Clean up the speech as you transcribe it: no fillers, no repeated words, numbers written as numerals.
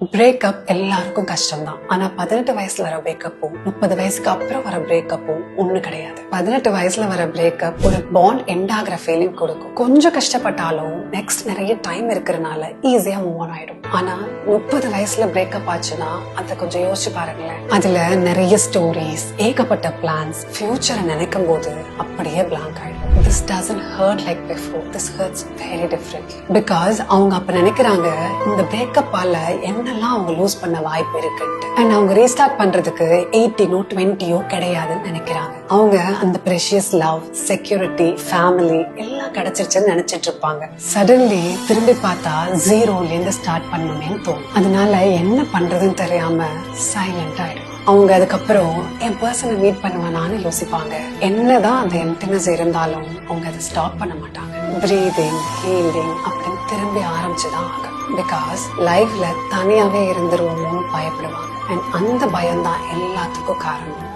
Breakup எல்லாருக்கும் கஷ்டம் தான். ஆனா 18 வயசுல வர பிரேக்கப்பும் 30 வயசுக்கு அப்புறம் வர பிரேக்கப்பும் ஒண்ணு கிடையாது. 18 வயசுல வர பிரேக்கப் ஒரு பாண்ட் எண்ட் ஆகிற ஃபீலிங் கொடுக்கும். கொஞ்சம் கஷ்டப்பட்டாலும் நெக்ஸ்ட் நிறைய டைம் இருக்கிறதுனால ஈஸியா மூவ் ஆன் ஆயிடும். ஆனா 30 வயசுல பிரேக்கப் ஆச்சுன்னா அதை கொஞ்சம் யோசிச்சு பாருங்களேன். அதுல நிறைய ஸ்டோரிஸ், ஏகப்பட்ட பிளான்ஸ், ஃபியூச்சரை நினைக்கும் போது அப்படியே பிளாங்க் ஆயிடும். This doesn't hurt like before. This hurts very differently. Because அவங்க அப்ப நினைக்கிறாங்க இந்த பிரேக்கப்பால என்னெல்லாம் அவங்க லூஸ் பண்ண வாய்ப்பு இருக்குன்ட்டு. அண்ட் அவங்க ரீஸ்டார்ட் பண்றதுக்கு 18 20 கிடையாதுன்னு நினைக்கிறாங்க. அவங்க அந்த ப்ரெஷியஸ் லவ், செக்யூரிட்டி, ஃபேமிலி எல்லாம் கிடைச்சிருச்சுன்னு நினைச்சிட்டு இருப்பாங்க. சடன்லி திரும்பி பார்த்தா ஜீரோல இருந்து ஸ்டார்ட் பண்ணணுமேன்னு தோணும். அதனால என்ன பண்றதுன்னு தெரியாம சைலண்ட் ஆயிடும். அவங்க அதுக்கப்புறம் என் பர்சனை மீட் பண்ணுவானான்னு யோசிப்பாங்க. என்னதான் அந்த எம்ப்டினஸ் இருந்தாலும் அவங்க அதை ஸ்டாப் பண்ண மாட்டாங்க. பிரீதிங், ஹீலிங் அப்படின்னு திரும்பி ஆரம்பிச்சுதான் ஆகும். பிகாஸ் லைஃப்ல தனியாவே இருந்துருவோமோன்னு பயப்படுவாங்க. அண்ட் அந்த பயம் தான் எல்லாத்துக்கும் காரணம்.